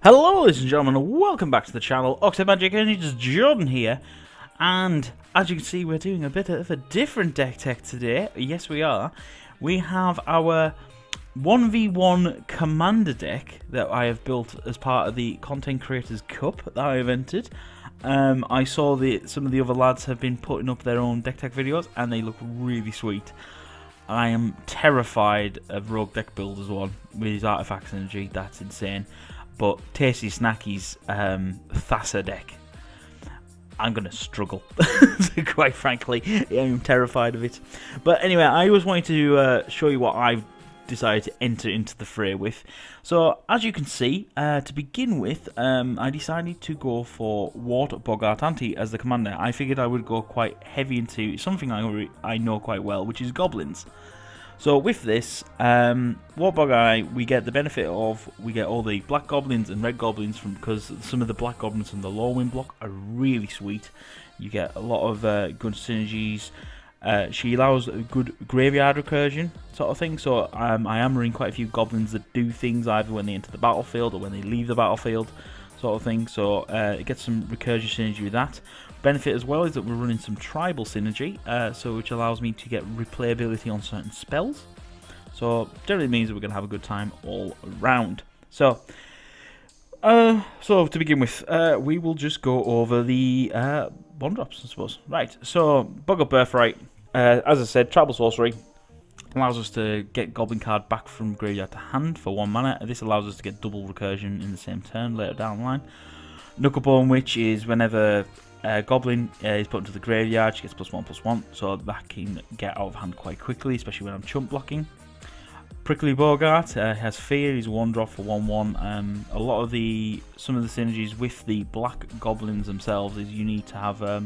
Hello ladies and gentlemen, and welcome back to the channel. Oxide Magic and it's Jordan here, and as you can see we're doing a bit of a different deck tech today. Yes we are. We have our 1v1 commander deck that I have built as part of the Content Creators Cup that I have entered. I saw some of the other lads have been putting up their own deck tech videos and they look really sweet. I am terrified of Rogue Deck Builder's one with his Artifacts Energy, that's insane. But Tasty Snacky's Thassa deck, I'm going to struggle, quite frankly. I'm terrified of it. But anyway, I always wanted to show you what I've decided to enter into the fray with. So, as you can see, to begin with, I decided to go for Wort Boggart Auntie as the commander. I figured I would go quite heavy into something I know quite well, which is goblins. So with this, Wort Boggart, we get the benefit of, we get all the black goblins and red goblins from, because some of the black goblins from the Lorwyn block are really sweet. You get a lot of good synergies. She allows a good graveyard recursion sort of thing, so I am running quite a few goblins that do things either when they enter the battlefield or when they leave the battlefield sort of thing, so it gets some recursion synergy with that. Benefit as well is that we're running some tribal synergy, so which allows me to get replayability on certain spells. So generally means that we're going to have a good time all around. So to begin with, we will just go over the one drops, I suppose. Right. So Boggart Birthright, as I said, tribal sorcery allows us to get Goblin card back from graveyard to hand for 1 mana. This allows us to get double recursion in the same turn later down the line. Knucklebone Witch is whenever Goblin is put into the graveyard, she gets +1/+1, so that can get out of hand quite quickly, especially when I'm chump blocking. Prickly Boggart has Fear, he's a 1-drop for 1/1. Some of the synergies with the black goblins themselves is you need to have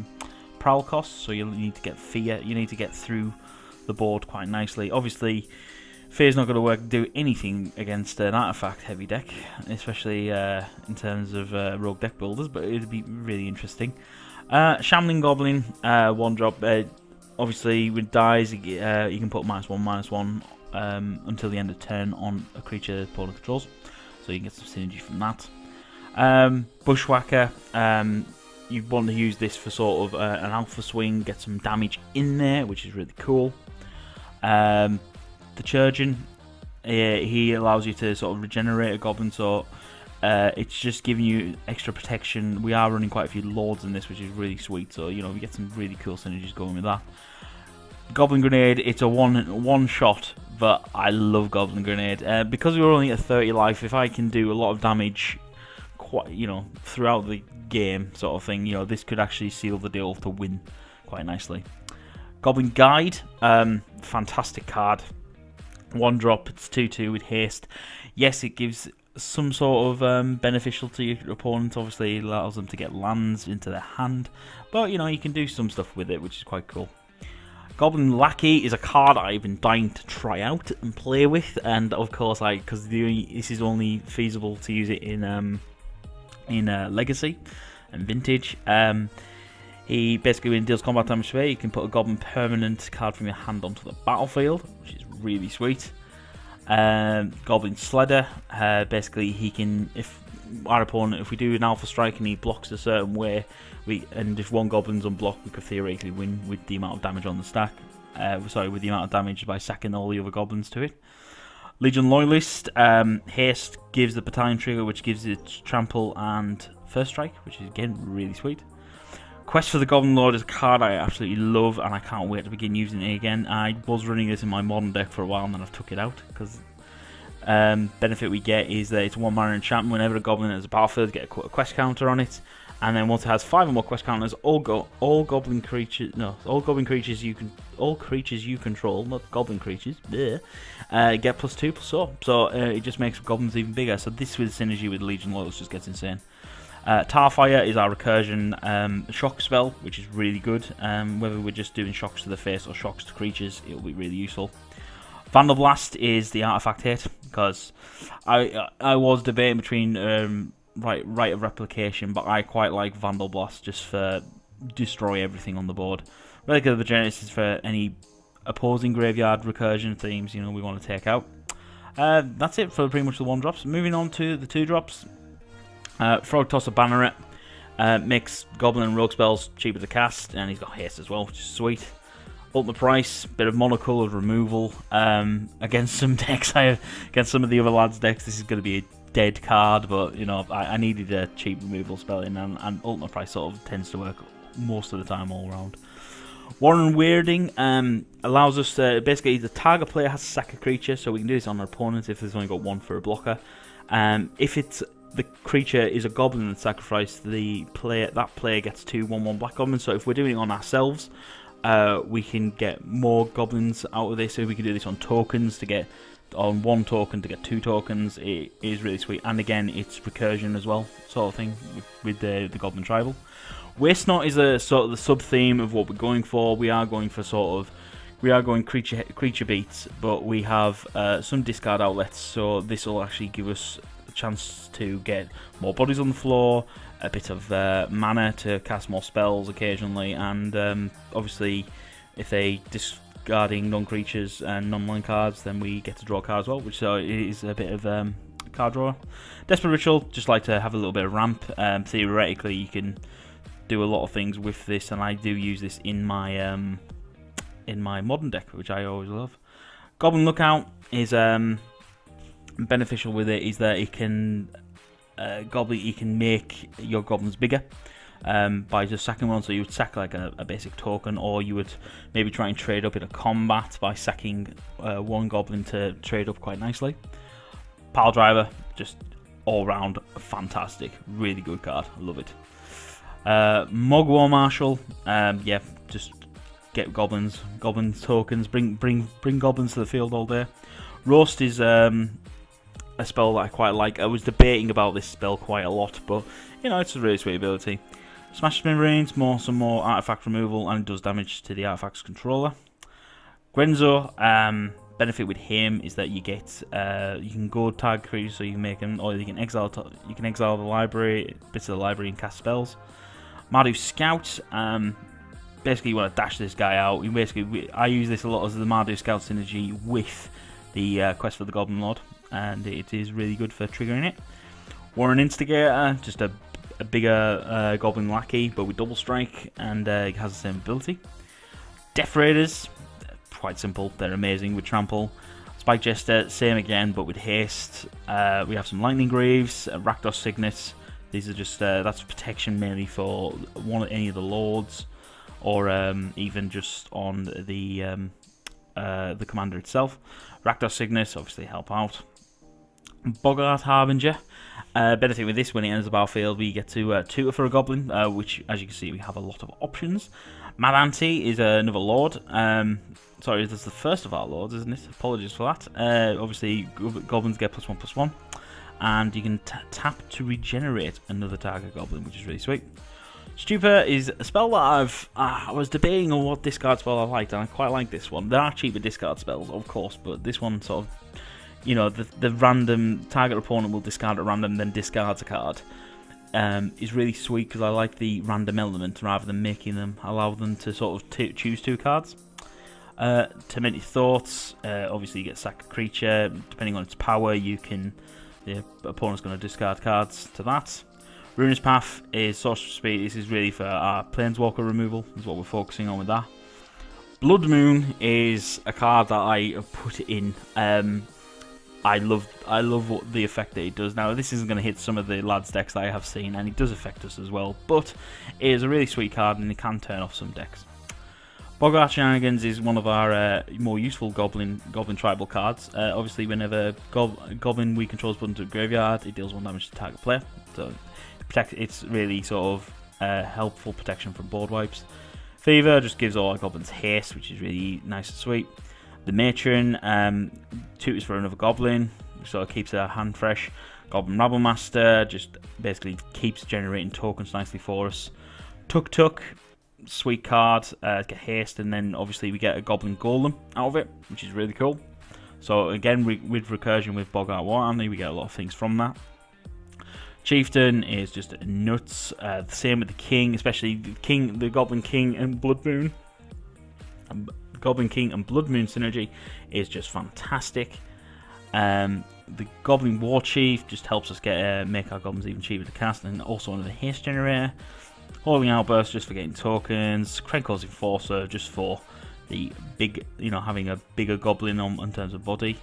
prowl costs, so you need to get Fear, you need to get through the board quite nicely. Obviously, Fear's not going to do anything against an artifact heavy deck, especially in terms of rogue deck builders, but it would be really interesting. Shambling Goblin, 1-drop. Obviously, with dies, you can put -1/-1 until the end of turn on a creature opponent controls, so you can get some synergy from that. Bushwhacker, you want to use this for sort of an alpha swing, get some damage in there, which is really cool. The Chirurgeon, he allows you to sort of regenerate a goblin, so it's just giving you extra protection. We are running quite a few lords in this, which is really sweet, so you know we get some really cool synergies going with that. Goblin Grenade, it's a one shot, but I love Goblin Grenade because we're only at 30 life. If I can do a lot of damage, throughout the game, sort of thing, this could actually seal the deal to win quite nicely. Goblin Guide, fantastic card. 1-drop, it's 2/2 with haste. Yes, it gives some sort of beneficial to your opponent. Obviously, it allows them to get lands into their hand, but you can do some stuff with it, which is quite cool. Goblin Lackey is a card I've been dying to try out and play with, and of course, because this is only feasible to use it in Legacy and Vintage. He basically, when he deals combat damage to you can put a Goblin permanent card from your hand onto the battlefield, which is really sweet. Goblin Sledder, basically he can, if our opponent, if we do an alpha strike and he blocks a certain way, and if one Goblin's unblocked, we could theoretically win with the amount of damage on the stack. With the amount of damage by sacking all the other goblins to it. Legion Loyalist, haste gives the battalion trigger, which gives it trample and first strike, which is again really sweet. Quest for the Goblin Lord is a card I absolutely love, and I can't wait to begin using it again. I was running this in my modern deck for a while, and then I've took it out because benefit we get is that it's 1 mana enchantment. Whenever a goblin enters a battlefield, you get a quest counter on it, and then once it has 5 or more quest counters, all creatures you control, not goblin creatures, get +2/+4. So it just makes goblins even bigger. So this with synergy with Legion Loyalist just gets insane. Tarfire is our recursion shock spell, which is really good. Whether we're just doing shocks to the face or shocks to creatures, it'll be really useful. Vandal Blast is the artifact hit, because I was debating between Rite of Replication, but I quite like Vandal Blast just for destroy everything on the board. Relic of the Genesis for any opposing graveyard recursion themes we want to take out. That's it for pretty much the 1-drops. Moving on to the 2-drops. Frogtosser Banneret makes Goblin and Rogue spells cheaper to cast, and he's got haste as well, which is sweet. Ultimate price, bit of monocoloured removal. Against some decks, against some of the other lads' decks, this is going to be a dead card, but you know, I needed a cheap removal spell in, and ultimate price sort of tends to work most of the time all around. Warren Weirding allows us to basically, the target player has to sack a creature, so we can do this on our opponent if there's only got one for a blocker. If the creature is a goblin and sacrifice, that player gets 2 1/1 black goblins. So if we're doing it on ourselves, we can get more goblins out of this. So we can do this on tokens to get on 1 token to get 2 tokens. It is really sweet, and again, it's recursion as well, sort of thing with the Goblin Tribal. Waste Not is a sort of the sub theme of what we're going for. We are going creature beats, but we have some discard outlets. So this will actually give us a chance to get more bodies on the floor, a bit of mana to cast more spells occasionally, and obviously, if they discarding non-creatures and non-land cards, then we get to draw cards as well, which is a bit of card drawer. Desperate Ritual, just like to have a little bit of ramp. Theoretically, you can do a lot of things with this, and I do use this in my modern deck, which I always love. Goblin Lookout is beneficial with it, is that it can you can make your goblins bigger by just sacking one. So you would sack like a basic token, or you would maybe try and trade up in a combat by sacking 1 goblin to trade up quite nicely. Piledriver, just all round fantastic, really good card, I love it. Mogwai Marshal, yeah, just get goblin tokens, bring goblins to the field all day. Roast is a spell that I quite like. I was debating about this spell quite a lot, but you know, it's a really sweet ability. Smash Spin Range, some more artifact removal, and it does damage to the artifact's controller. Grenzo, benefit with him is that you get you can go tag creatures, so you can make them, or you can exile the library, bits of the library, and cast spells. Mardu Scout, basically you want to dash this guy out. I use this a lot as the Mardu Scout synergy with the Quest for the Goblin Lord, and it is really good for triggering it. Warren Instigator, just a bigger Goblin Lackey, but with double strike, and it has the same ability. Deathraiders, quite simple, they're amazing with trample. Spike Jester, same again, but with haste. We have some Lightning Greaves, Rakdos Signet. These are just that's protection mainly for any of the lords, or even just on the commander itself. Rakdos Signet obviously help out. Boggart Harbinger, benefit with this, when it enters the battlefield, we get to tutor for a goblin, which, as you can see, we have a lot of options. Boggart Auntie is another lord. Sorry, that's the first of our lords, isn't it? Apologies for that. Obviously, goblins get +1/+1. And you can tap to regenerate another target goblin, which is really sweet. Stupor is a spell that I was debating on what discard spell I liked, and I quite like this one. There are cheaper discard spells, of course, but this one sort of, you know, the random target opponent will discard at random, then discards a card. Is really sweet because I like the random element rather than making them allow them to sort of choose 2 cards. Tormented Thoughts, obviously you get sack a creature. Depending on its power, the opponent's going to discard cards to that. Ruinous Path is Sorcerer Speed. This is really for our Planeswalker removal, is what we're focusing on with that. Blood Moon is a card that I have put in. I love the effect that it does. Now, this isn't going to hit some of the lads' decks that I have seen, and it does affect us as well, but it is a really sweet card, and it can turn off some decks. Boggart Shenanigans is one of our more useful Goblin Tribal cards. Obviously, whenever Goblin we control is put into a graveyard, it deals 1 damage to target player. So it's really sort of helpful protection from board wipes. Fever just gives all our goblins haste, which is really nice and sweet. The Matron tutors for another goblin, which sort of keeps our hand fresh. Goblin Rabblemaster just basically keeps generating tokens nicely for us. Tuktuk, sweet card, get haste, and then obviously we get a Goblin Golem out of it, which is really cool. So again, with recursion with Boggart Auntie, we get a lot of things from that. Chieftain is just nuts. The same with the King, especially the Goblin King and Blood Moon. Goblin King and Blood Moon synergy is just fantastic. the Goblin War Chief just helps us get make our goblins even cheaper to cast, and also another haste generator. Holding Outburst just for getting tokens. Krenkor's Enforcer just for the big, having a bigger goblin in terms of body.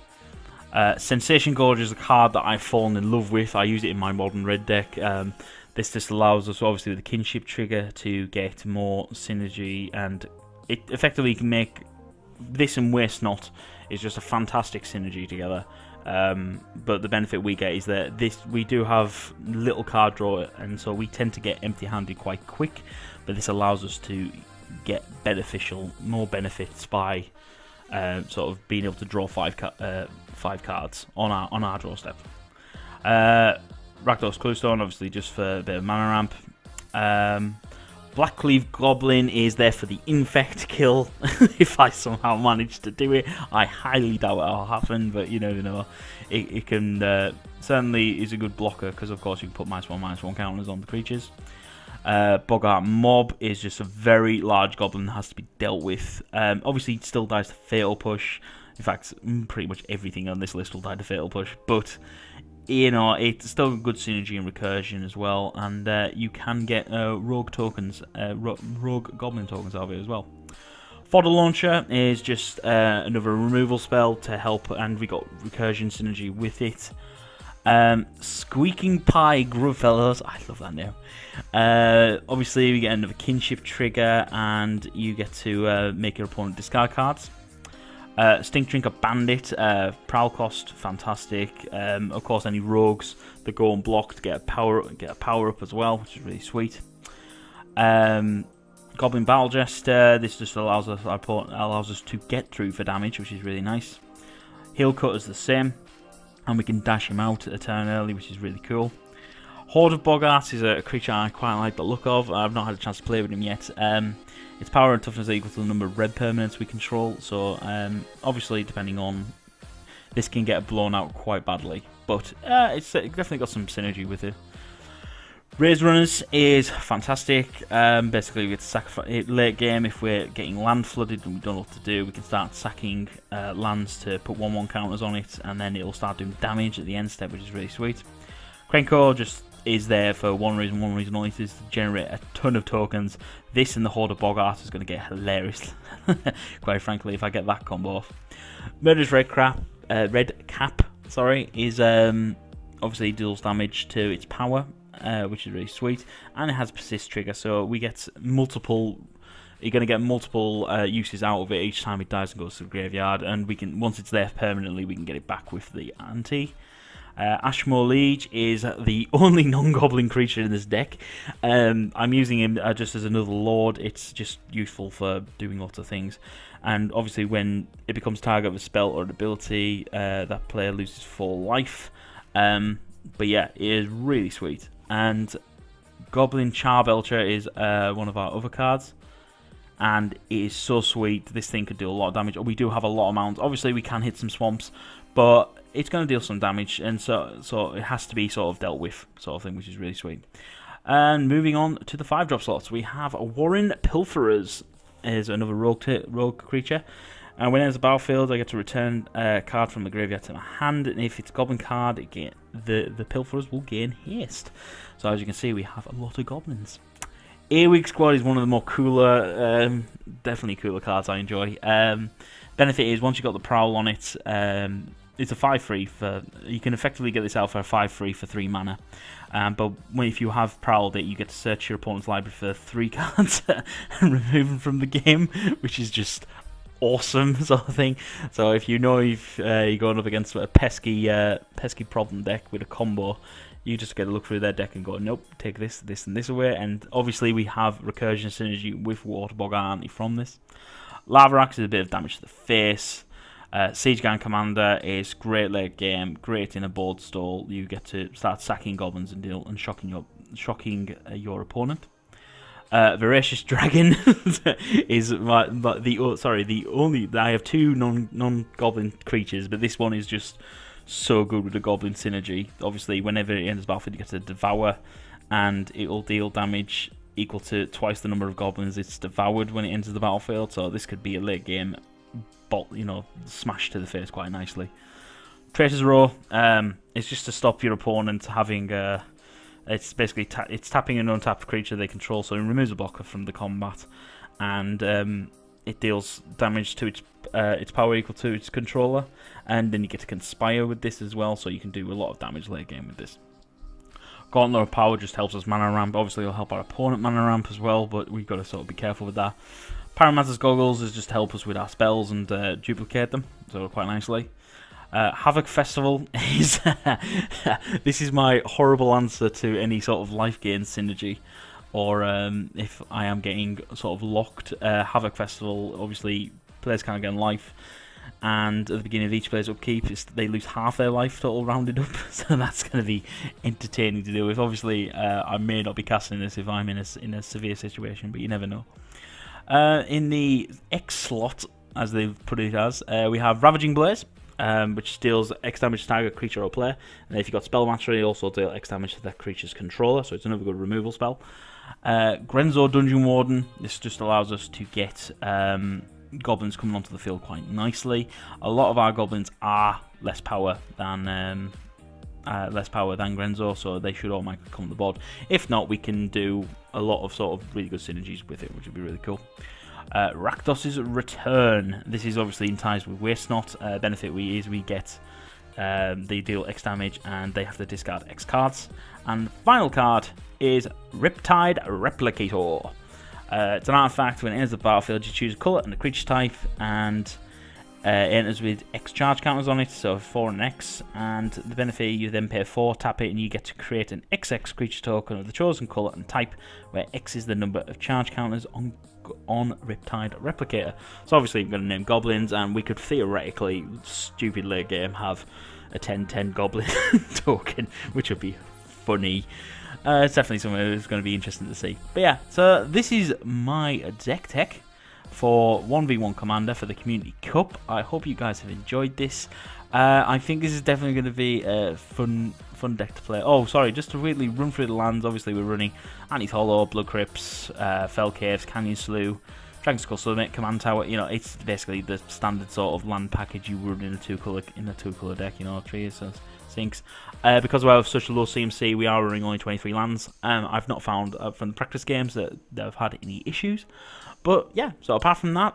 Sensation Gorge is a card that I've fallen in love with. I use it in my modern red deck. This just allows us, obviously, with the kinship trigger, to get more synergy, and it effectively can make this and Waste Not is just a fantastic synergy together. But the benefit we get is that we do have little card draw, and so we tend to get empty-handed quite quick. But this allows us to get more benefits by sort of being able to draw five cards on our draw step. Rakdos Cluestone, obviously, just for a bit of mana ramp. Blackcleave Goblin is there for the infect kill. If I somehow manage to do it, I highly doubt it'll happen, but you never know. It can certainly is a good blocker, because of course you can put -1/-1 counters on the creatures. Boggart Mob is just a very large goblin that has to be dealt with. Obviously, it still dies to Fatal Push. In fact, pretty much everything on this list will die to Fatal Push, but it's still good synergy and recursion as well, and you can get rogue tokens, rogue goblin tokens out of it as well. Fodder Launcher is just another removal spell to help, and we got recursion synergy with it. Squeaking Pie Grubfellows, I love that name. Obviously, we get another kinship trigger, and you get to make your opponent discard cards. Stinkdrinker Bandit, prowl cost, fantastic. Of course, any rogues that go unblocked get a power up as well, which is really sweet. Goblin Battle Jester, this just allows us to get through for damage, which is really nice. Heelcutter is the same, and we can dash him out a turn early, which is really cool. Horde of Boggarts is a creature I quite like the look of. I've not had a chance to play with him yet. Its power and toughness are equal to the number of red permanents we control, so obviously, depending on, this can get blown out quite badly, but it's definitely got some synergy with it. Razerunners is fantastic. Basically, we get to sacrifice late game if we're getting land flooded and we don't know what to do. We can start sacking lands to put 1/1 counters on it, and then it'll start doing damage at the end step, which is really sweet. Krenkor just is there for one reason only, is to generate a ton of tokens. This and the Horde of Boggarts is going to get hilarious, quite frankly, if I get that combo off. Murderous Redcap, is obviously deals damage to its power, which is really sweet, and it has persist trigger, so we get multiple. You're going to get multiple uses out of it each time it dies and goes to the graveyard, and once it's there permanently, we can get it back with the Auntie. Ashenmoore Leige is the only non-goblin creature in this deck. I'm using him just as another lord. It's just useful for doing lots of things. And obviously when it becomes target of a spell or an ability, that player loses 4 life. But yeah, it is really sweet. And Goblin Charbelcher is one of our other cards. And it is so sweet. This thing could do a lot of damage. We do have a lot of mounds. Obviously we can hit some swamps, but it's going to deal some damage, and so it has to be sort of dealt with, sort of thing, which is really sweet. And moving on to the 5-drop slots, we have Warren Pilferers is another rogue creature. And when it enters the battlefield, I get to return a card from the graveyard to my hand, and if it's a goblin card, the Pilferers will gain haste. So as you can see, we have a lot of goblins. Earwig Squad is one of the more cooler, definitely cooler cards I enjoy. Benefit is once you've got the prowl on it, it's a 5/3 for. You can effectively get this out for a 5/3 for 3 mana. But if you have prowled it, you get to search your opponent's library for 3 cards and remove them from the game, which is just awesome, sort of thing. So if you're going up against a pesky problem deck with a combo, you just get to look through their deck and go, nope, take this, this, and this away. And obviously we have recursion synergy with Wort, Boggart Auntie from this. Lava Axe is a bit of damage to the face. Seige-Gang Commander is great late game, great in a board stall. You get to start sacking goblins and shocking your opponent. Voracious Dragon is the only. I have 2 non-goblin creatures, but this one is just so good with the goblin synergy. Obviously, whenever it enters the battlefield, you get to devour, and it will deal damage equal to twice the number of goblins it's devoured when it enters the battlefield. So this could be a late game smash to the face quite nicely. Traitor's Row. It's just to stop your opponent having. It's basically it's tapping an untapped creature they control, so it removes a blocker from the combat, and it deals damage to its power equal to its controller, and then you get to conspire with this as well, so you can do a lot of damage late game with this. Gauntlet of Power just helps us mana ramp. Obviously, it'll help our opponent mana ramp as well, but we've got to sort of be careful with that. Pyromancer's Goggles is just to help us with our spells and duplicate them, so quite nicely. Havoc Festival is this is my horrible answer to any sort of life gain synergy, or if I am getting sort of locked. Havoc Festival, obviously players can't get life, and at the beginning of each player's upkeep they lose half their life total rounded up, so that's going to be entertaining to deal with. Obviously I may not be casting this if I'm in a severe situation, but you never know. In the X slot, as they've put it as, we have Ravaging Blaze, which deals X damage to target creature or player, and if you've got Spell Mastery, you also deal X damage to that creature's controller, so it's another good removal spell. Grenzo Dungeon Warden, this just allows us to get goblins coming onto the field quite nicely. A lot of our goblins are less power than Grenzo, so they should automatically come on the board. If not, we can do a lot of sort of really good synergies with it, which would be really cool. Rakdos' Return. This is obviously in ties with Waste Not. Benefit we get they deal X damage and they have to discard X cards. And the final card is Riptide Replicator. It's an artifact. When it enters the battlefield, you choose a colour and a creature type, and it enters with X charge counters on it, so 4 and X. And the benefit, you then pay 4, tap it, and you get to create an XX creature token of the chosen colour and type, where X is the number of charge counters on Riptide Replicator. So obviously we're going to name goblins, and we could theoretically, stupid late game, have a 10/10 goblin token, which would be funny. It's definitely something that's going to be interesting to see. But yeah, so this is my deck tech for 1v1 Commander for the Community Cup. I hope you guys have enjoyed this. I think this is definitely going to be a fun deck to play. Oh, sorry, just to really run through the lands. Obviously, we're running Annie's Hollow, Blood Crypts, Fell Caves, Canyon Slough, Dragon's Skull Summit, Command Tower. You know, it's basically the standard sort of land package you run in a two-color deck. You know, trees, sinks. Because we have such a low CMC, we are running only 23 lands. I've not found from the practice games that I've had any issues. But yeah, so apart from that,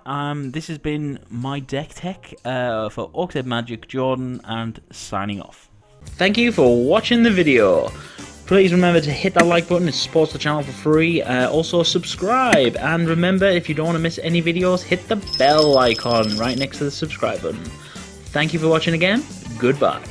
this has been my deck tech for Orchid Magic Jordan, and signing off. Thank you for watching the video. Please remember to hit that like button, it supports the channel for free. Also subscribe, and remember, if you don't want to miss any videos, hit the bell icon right next to the subscribe button. Thank you for watching again. Goodbye.